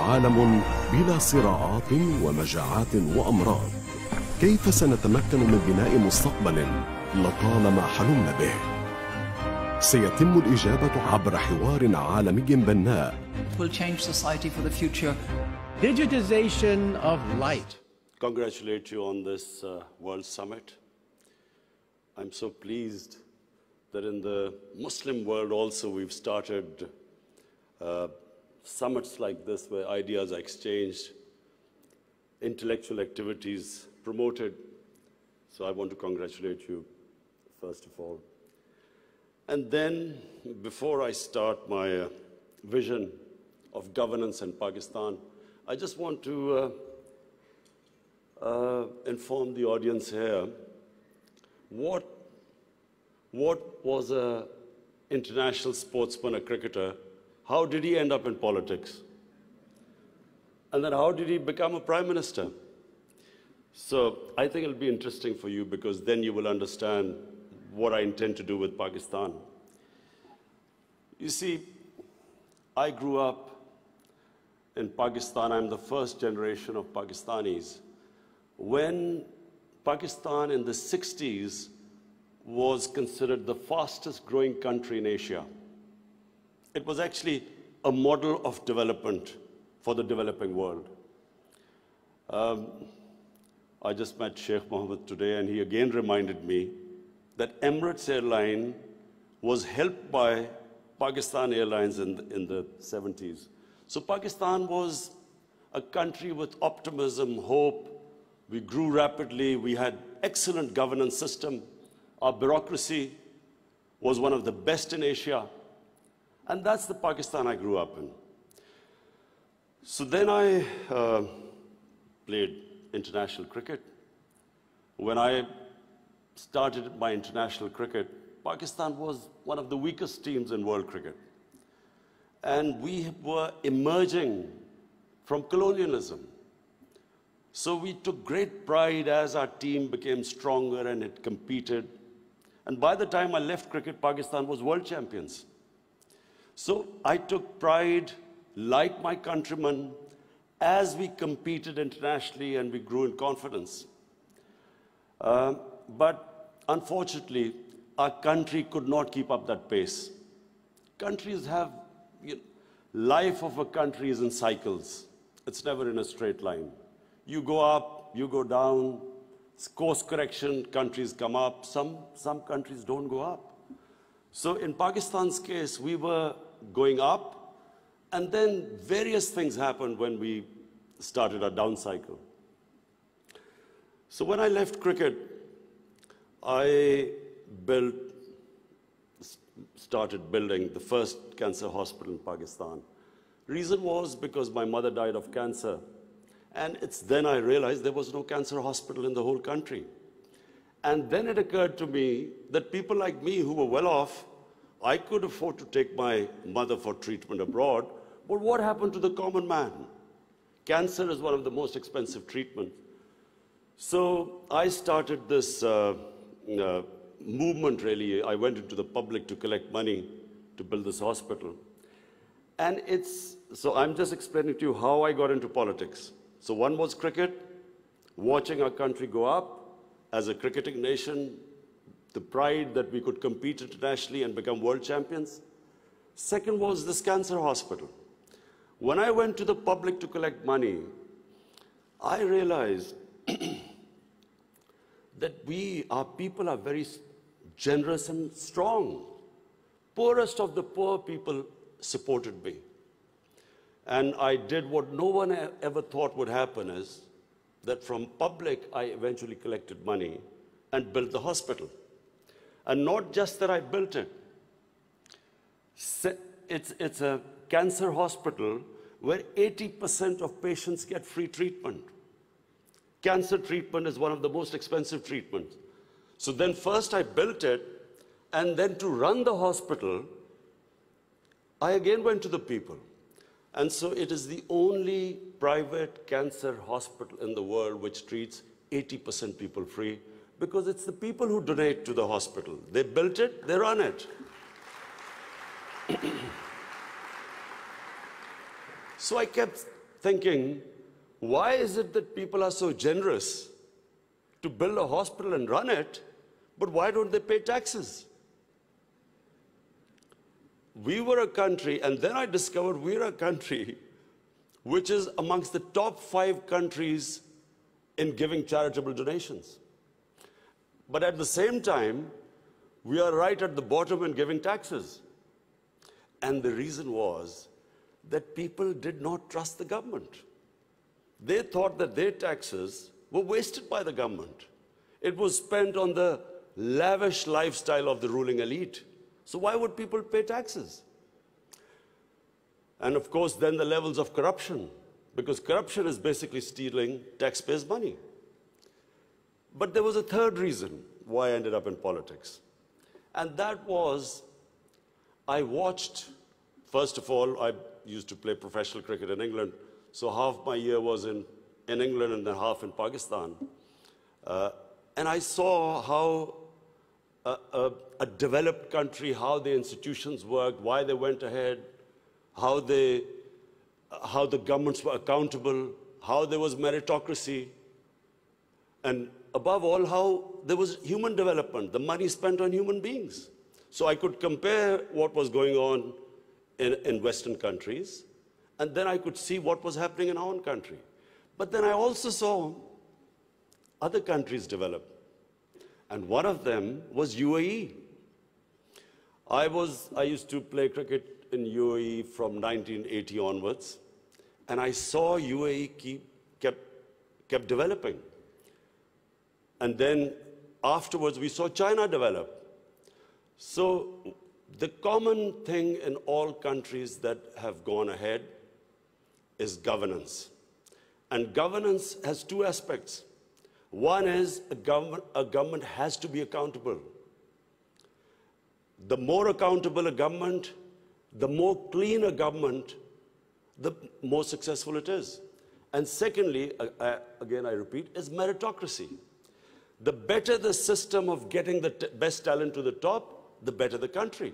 عالم بلا صراعات ومجاعات وأمراض. كيف سنتمكن من بناء مستقبل لطالما حلمنا به؟ سيتم الإجابة عبر حوار عالمي بناء. Will change society for the future. Digitization of light. Congratulate you on this World Summit. I'm so pleased that in the Muslim world also we've started summits like this where ideas are exchanged, intellectual activities promoted. So I want to congratulate you, first of all. And then, before I start my vision of governance in Pakistan, I just want to inform the audience here what was an international sportsman, a cricketer, how did he end up in politics? And then how did he become a prime minister? So I think it'll be interesting for you because then you will understand what I intend to do with Pakistan. You see, I grew up in Pakistan. I'm the first generation of Pakistanis. When Pakistan in the 60s was considered the fastest growing country in Asia. It was actually a model of development for the developing world. I just met Sheikh Mohammed today, and he again reminded me that Emirates Airline was helped by Pakistan Airlines in the 70s. So Pakistan was a country with optimism, hope. We grew rapidly. We had excellent governance system. Our bureaucracy was one of the best in Asia. And that's the Pakistan I grew up in. So then I played international cricket. When I started my international cricket, Pakistan was one of the weakest teams in world cricket. And we were emerging from colonialism. So we took great pride as our team became stronger and it competed. And by the time I left cricket, Pakistan was world champions. So I took pride, like my countrymen, as we competed internationally and we grew in confidence. But unfortunately, our country could not keep up that pace. Countries have, life of a country is in cycles. It's never in a straight line. You go up, you go down, course correction, countries come up, some countries don't go up. So in Pakistan's case, we were going up, and then various things happened when we started our down cycle. So when I left cricket, I started building the first cancer hospital in Pakistan. Reason was because my mother died of cancer. And it's then I realized there was no cancer hospital in the whole country. And then it occurred to me that people like me who were well off, I could afford to take my mother for treatment abroad, but what happened to the common man? Cancer is one of the most expensive treatments. So I started this movement, really. I went into the public to collect money to build this hospital. And so I'm just explaining to you how I got into politics. So one was cricket, watching our country go up as a cricketing nation, the pride that we could compete internationally and become world champions. Second was this cancer hospital. When I went to the public to collect money, I realized that our people are very generous and strong. Poorest of the poor people supported me. And I did what no one ever thought would happen is that from public, I eventually collected money and built the hospital. And not just that I built it. It's a cancer hospital where 80% of patients get free treatment. Cancer treatment is one of the most expensive treatments. So then first I built it, and then to run the hospital, I again went to the people. And so it is the only private cancer hospital in the world which treats 80% people free, because it's the people who donate to the hospital. They built it, they run it. So I kept thinking, why is it that people are so generous to build a hospital and run it, but why don't they pay taxes? We were a country, and then I discovered we're a country which is amongst the top 5 countries in giving charitable donations. But at the same time, we are right at the bottom in giving taxes. And the reason was that people did not trust the government. They thought that their taxes were wasted by the government. It was spent on the lavish lifestyle of the ruling elite. So why would people pay taxes? And of course, then the levels of corruption, because corruption is basically stealing taxpayers' money. But there was a third reason why I ended up in politics. And that was, I watched, first of all, I used to play professional cricket in England, so half my year was in England and then half in Pakistan. And I saw how a developed country, how the institutions worked, why they went ahead, how the governments were accountable, how there was meritocracy, and above all, how there was human development, the money spent on human beings. So I could compare what was going on in Western countries, and then I could see what was happening in our own country. But then I also saw other countries develop, and one of them was UAE. I used to play cricket in UAE from 1980 onwards, and I saw UAE kept developing. And then afterwards, we saw China develop. So the common thing in all countries that have gone ahead is governance. And governance has 2 aspects. One is a government has to be accountable. The more accountable a government, the more clean a government, the more successful it is. And secondly, again I repeat, is meritocracy. The better the system of getting the best talent to the top, the better the country.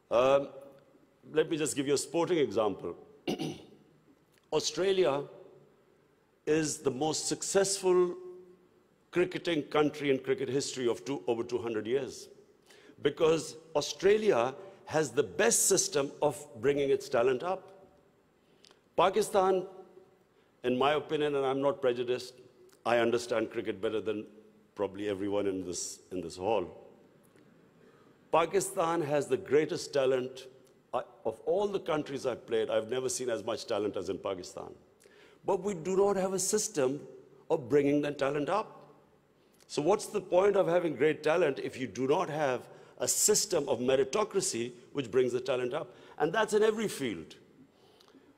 Let me just give you a sporting example. Australia is the most successful cricketing country in cricket history of over 200 years, because Australia has the best system of bringing its talent up. Pakistan, in my opinion, and I'm not prejudiced, I understand cricket better than probably everyone in this hall. Pakistan has the greatest talent. Of all the countries I've played, I've never seen as much talent as in Pakistan. But we do not have a system of bringing that talent up. So what's the point of having great talent if you do not have a system of meritocracy which brings the talent up? And that's in every field.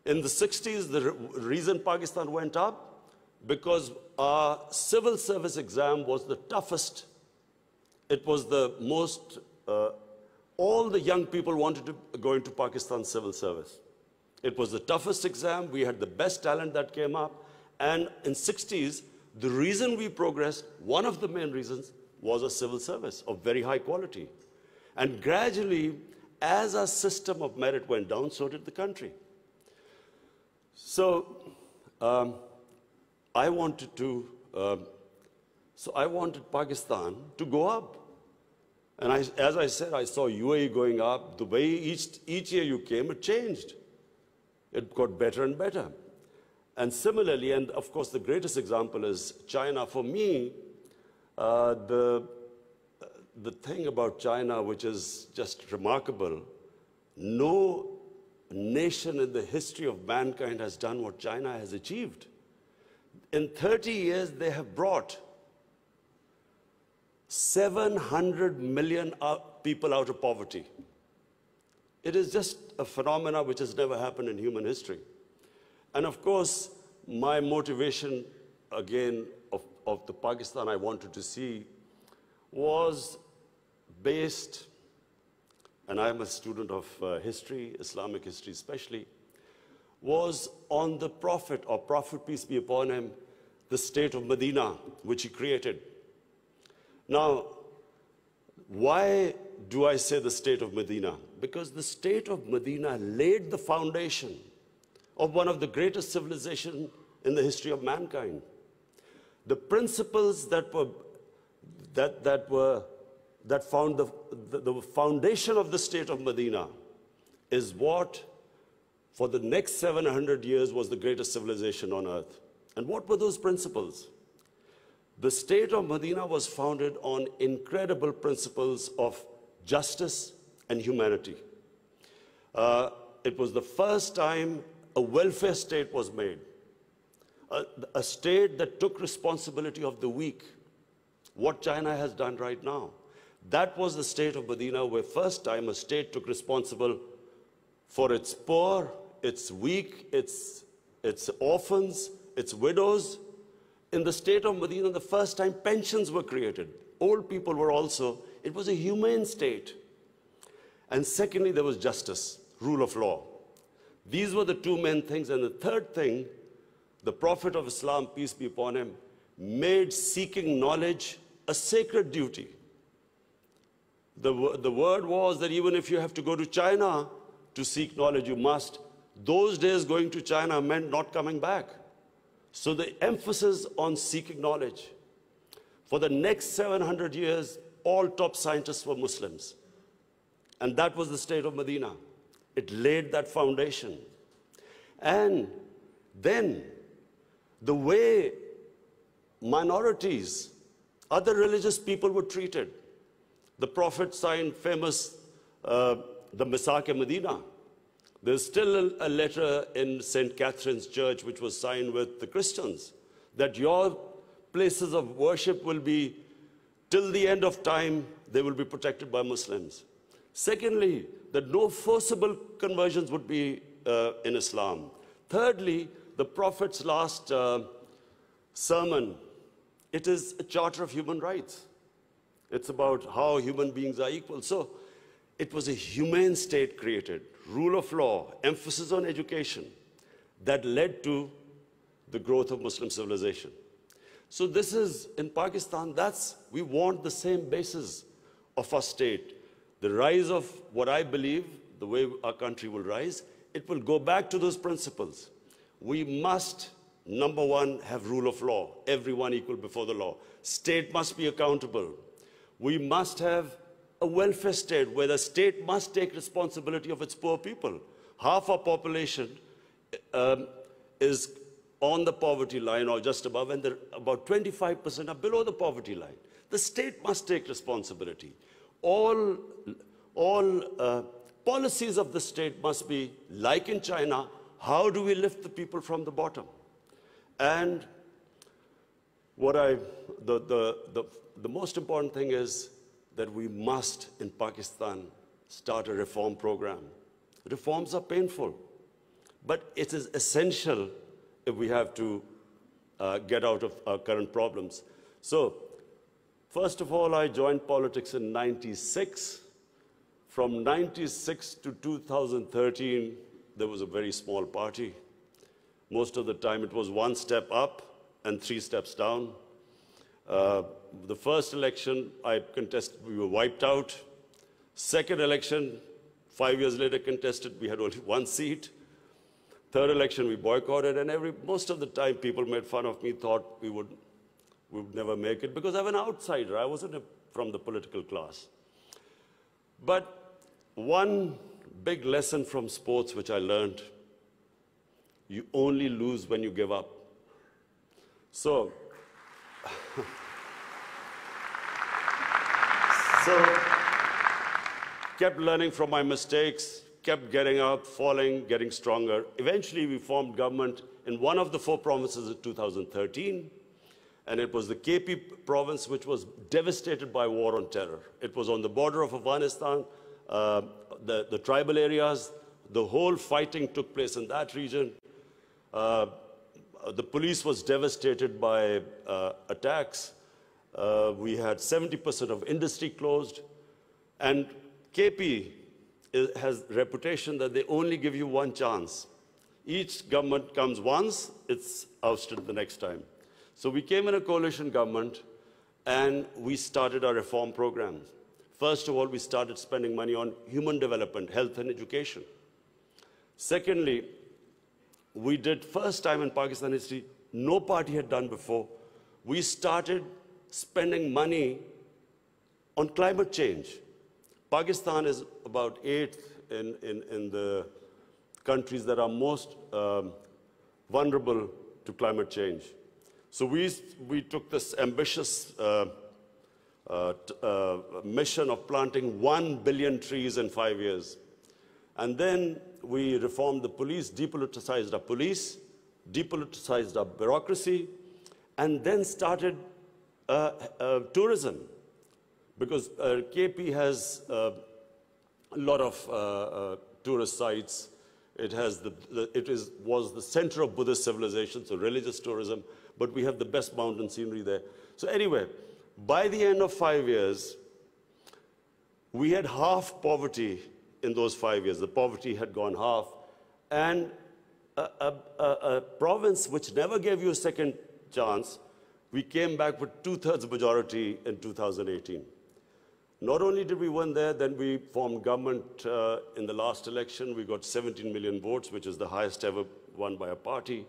In the 60s, the reason Pakistan went up, because our civil service exam was the toughest. It was the most, all the young people wanted to go into Pakistan civil service. It was the toughest exam. We had the best talent that came up. And in 60s, the reason we progressed, one of the main reasons, was a civil service of very high quality. And gradually, as our system of merit went down, so did the country. So I wanted Pakistan to go up. And as I said, I saw UAE going up. The way each year you came, it changed. It got better and better. And similarly, and of course the greatest example is China. For me, the thing about China, which is just remarkable, no nation in the history of mankind has done what China has achieved. In 30 years, they have brought 700 million people out of poverty. It is just a phenomenon which has never happened in human history. And of course, my motivation, again, of the Pakistan I wanted to see was based, and I'm a student of history, Islamic history especially, was on the Prophet, or Prophet, peace be upon him, the state of Medina, which he created. Now, why do I say the state of Medina? Because the state of Medina laid the foundation of one of the greatest civilizations in the history of mankind. The principles that found the foundation of the state of Medina is what, for the next 700 years, was the greatest civilization on earth. And what were those principles? The state of Medina was founded on incredible principles of justice and humanity. It was the first time a welfare state was made, a state that took responsibility of the weak, what China has done right now. That was the state of Medina, where first time a state took responsible for its poor, its weak, its orphans, its widows. In the state of Medina, the first time pensions were created. Old people were also, it was a humane state. And secondly, there was justice, rule of law. These were the two main things. And the third thing, the Prophet of Islam, peace be upon him, made seeking knowledge a sacred duty. The word was that even if you have to go to China to seek knowledge, you must. Those days going to China meant not coming back. So the emphasis on seeking knowledge. For the next 700 years, all top scientists were Muslims. And that was the state of Medina. It laid that foundation. And then the way minorities, other religious people were treated. The Prophet signed famous, the Misaq-e-Medina. There's still a letter in St. Catherine's Church which was signed with the Christians that your places of worship will be, till the end of time, they will be protected by Muslims. Secondly, that no forcible conversions would be in Islam. Thirdly, the Prophet's last sermon, it is a charter of human rights. It's about how human beings are equal. So it was a humane state created, rule of law, emphasis on education, that led to the growth of Muslim civilization. So this is, in Pakistan, we want the same basis of our state. The rise of what I believe, the way our country will rise, it will go back to those principles. We must, number one, have rule of law, everyone equal before the law. State must be accountable. We must have a welfare state where the state must take responsibility of its poor people. Half our population is on the poverty line or just above, and about 25% are below the poverty line. The state must take responsibility. All policies of the state must be, like in China, how do we lift the people from the bottom? And the most important thing is that we must, in Pakistan, start a reform program. Reforms are painful, but it is essential if we have to get out of our current problems. So, first of all, I joined politics in '96. From '96 to 2013, there was a very small party. Most of the time, it was one step up and 3 steps down. The first election I contested, we were wiped out. Second election, 5 years later contested, we had only 1 seat. Third election, we boycotted, and most of the time people made fun of me, thought we would never make it, because I'm an outsider. I wasn't from the political class. But one big lesson from sports which I learned, you only lose when you give up. So kept learning from my mistakes, kept getting up, falling, getting stronger. Eventually, we formed government in one of the 4 provinces in 2013, and it was the KP province, which was devastated by war on terror. It was on the border of Afghanistan, the tribal areas. The whole fighting took place in that region. The police was devastated by attacks. We had 70% of industry closed. And KP has a reputation that they only give you 1 chance. Each government comes once, it's ousted the next time. So we came in a coalition government, and we started our reform programs. First of all, we started spending money on human development, health and education. Secondly, we did first time in Pakistan history, no party had done before. We started spending money on climate change. Pakistan is about 8th in the countries that are most vulnerable to climate change. So we took this ambitious mission of planting 1 billion trees in 5 years. And then we reformed the police, depoliticized our police, depoliticized our bureaucracy, and then started tourism. Because KP has a lot of tourist sites. It was the center of Buddhist civilization, so religious tourism, but we have the best mountain scenery there. So anyway, by the end of 5 years, we had half poverty in those 5 years. The poverty had gone half. And a province which never gave you a second chance, we came back with 2/3 majority in 2018. Not only did we win there, then we formed government in the last election. We got 17 million votes, which is the highest ever won by a party.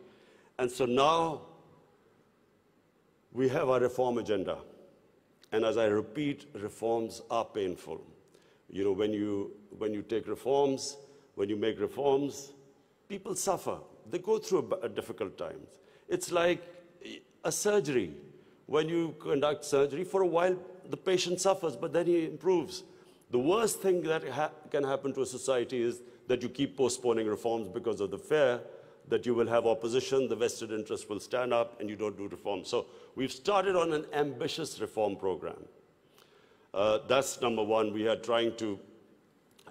And so now we have our reform agenda. And as I repeat, reforms are painful. You know, when you take reforms, when you make reforms, people suffer. They go through difficult times. It's like a surgery. When you conduct surgery, for a while, the patient suffers, but then he improves. The worst thing that can happen to a society is that you keep postponing reforms because of the fear that you will have opposition, the vested interest will stand up, and you don't do reforms. So we've started on an ambitious reform program. That's number one. We are trying to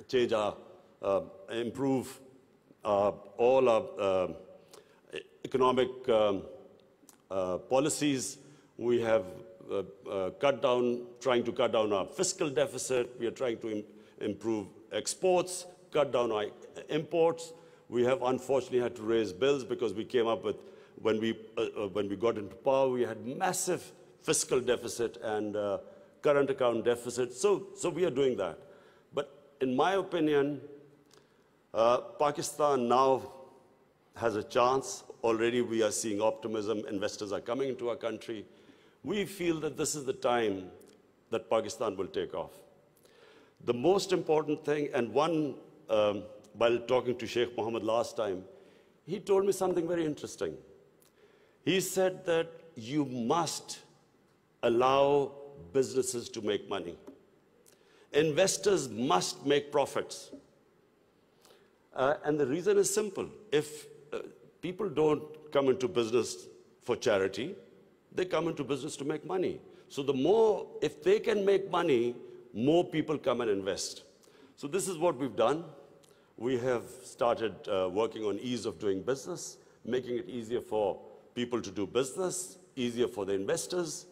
change improve all our economic policies. We have trying to cut down our fiscal deficit. We are trying to improve exports, cut down our imports. We have unfortunately had to raise bills because we came up with, when we got into power, we had massive fiscal deficit and current account deficit. So we are doing that. But in my opinion, Pakistan now has a chance. Already we are seeing optimism. Investors are coming into our country. We feel that this is the time that Pakistan will take off. The most important thing, and while talking to Sheikh Mohammed last time, he told me something very interesting. He said that you must allow businesses to make money. Investors must make profits. And the reason is simple. If people don't come into business for charity, they come into business to make money. So if they can make money, more people come and invest. So this is what we've done. We have started working on ease of doing business, making it easier for people to do business, easier for the investors.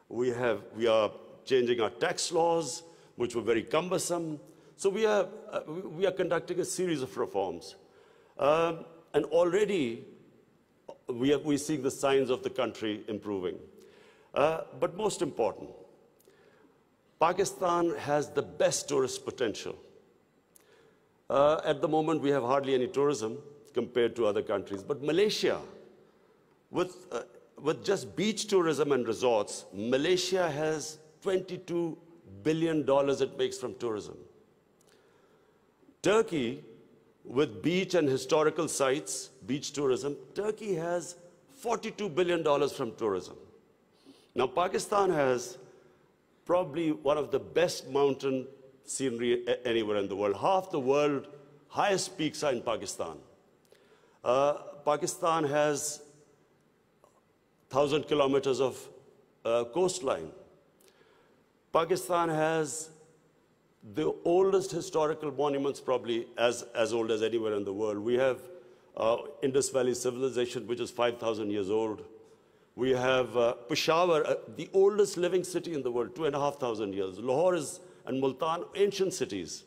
We are changing our tax laws, which were very cumbersome. So we are conducting a series of reforms. And already, we're seeing the signs of the country improving. But most important, Pakistan has the best tourist potential. At the moment, we have hardly any tourism compared to other countries. But Malaysia, with just beach tourism and resorts, Malaysia has $22 billion it makes from tourism. Turkey, with beach and historical sites, beach tourism, Turkey has $42 billion from tourism. Now, Pakistan has probably one of the best mountain scenery anywhere in the world. Half the world's highest peaks are in Pakistan. Pakistan has 1,000 kilometers of coastline. Pakistan has the oldest historical monuments, probably as old as anywhere in the world. We have Indus Valley civilization, which is 5,000 years old. We have Peshawar, the oldest living city in the world, 2,500 years. Lahore and Multan, ancient cities.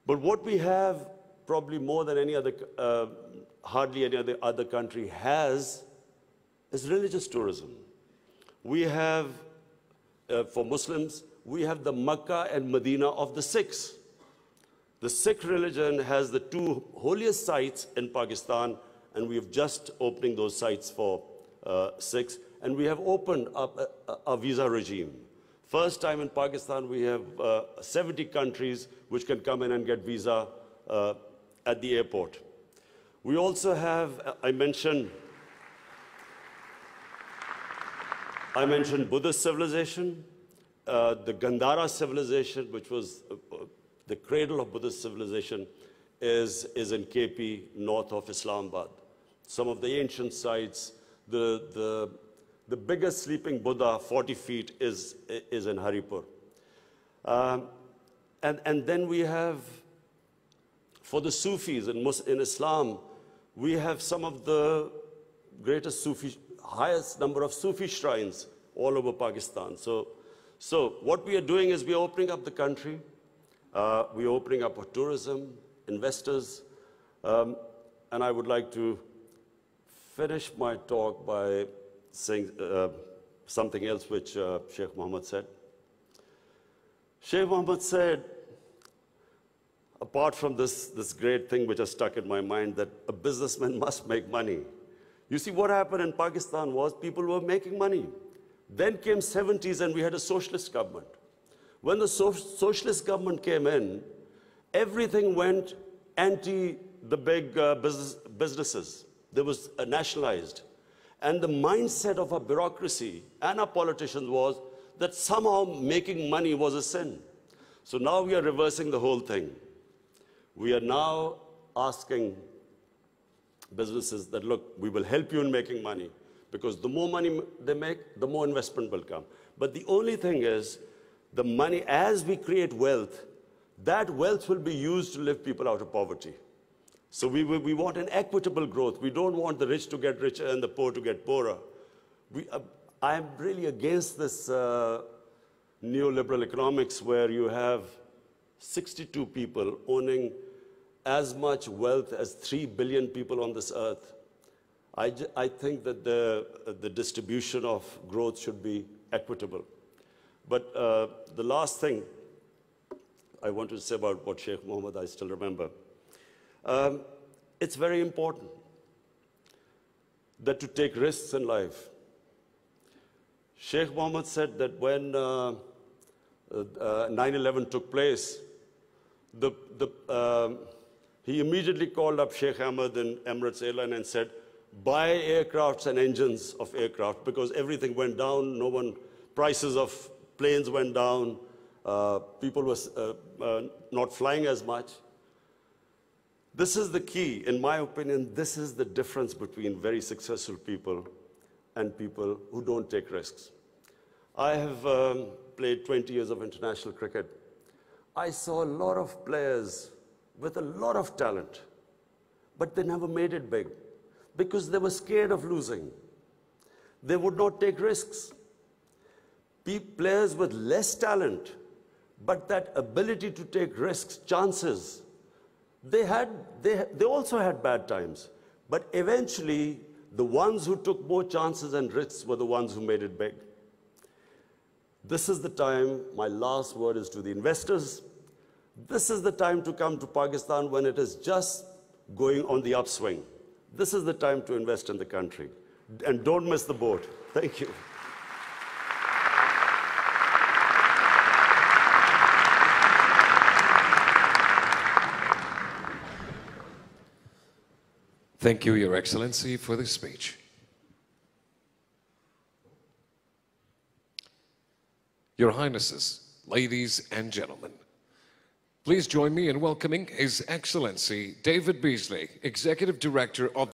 But what we have, probably more than any other, hardly any other country has, is religious tourism. We have, for Muslims, we have the Mecca and Medina of the Sikhs. The Sikh religion has the 2 holiest sites in Pakistan, and we have just opening those sites for Sikhs. And we have opened up a visa regime. First time in Pakistan, we have 70 countries which can come in and get visa at the airport. We also have, I mentioned Buddhist civilization, the Gandhara civilization, which was the cradle of Buddhist civilization, is in KP, north of Islamabad. Some of the ancient sites, the biggest sleeping Buddha, 40 feet, is in Haripur. And then we have, for the Sufis in Islam, we have some of the greatest Sufi, highest number of Sufi shrines all over Pakistan. So what we are doing is we are opening up the country. We are opening up for tourism, investors. And I would like to finish my talk by saying something else which Sheikh Mohammed said. Sheikh Mohammed said, apart from this great thing which has stuck in my mind, that a businessman must make money. You see, what happened in Pakistan was people were making money. Then came 70s and we had a socialist government. When the socialist government came in, everything went anti the big businesses. There was nationalized. And the mindset of our bureaucracy and our politicians was that somehow making money was a sin. So now we are reversing the whole thing. We are now asking businesses that, look, we will help you in making money, because the more money they make, the more investment will come. But the only thing is, the money, as we create wealth, that wealth will be used to lift people out of poverty. So we want an equitable growth. We don't want the rich to get richer and the poor to get poorer. I'm really against this neoliberal economics where you have 62 people owning as much wealth as 3 billion people on this earth. I think that the distribution of growth should be equitable. But the last thing I want to say about what Sheikh Mohammed, I still remember. It's very important that to take risks in life. Sheikh Mohammed said that when 9/11 took place, he immediately called up Sheikh Ahmed in Emirates Airline and said, buy aircrafts and engines of aircraft, because everything went down, prices of planes went down, people were not flying as much. This is the key, in my opinion. This is the difference between very successful people and people who don't take risks. I have played 20 years of international cricket. I saw a lot of players with a lot of talent, but they never made it big because they were scared of losing. They would not take risks. Players with less talent, but that ability to take risks, chances, they also had bad times. But eventually, the ones who took more chances and risks were the ones who made it big. This is the time, my last word is to the investors. This is the time to come to Pakistan when it is just going on the upswing. This is the time to invest in the country. And don't miss the boat. Thank you. Thank you, Your Excellency, for the speech. Your Highnesses, ladies and gentlemen, please join me in welcoming His Excellency David Beasley, Executive Director of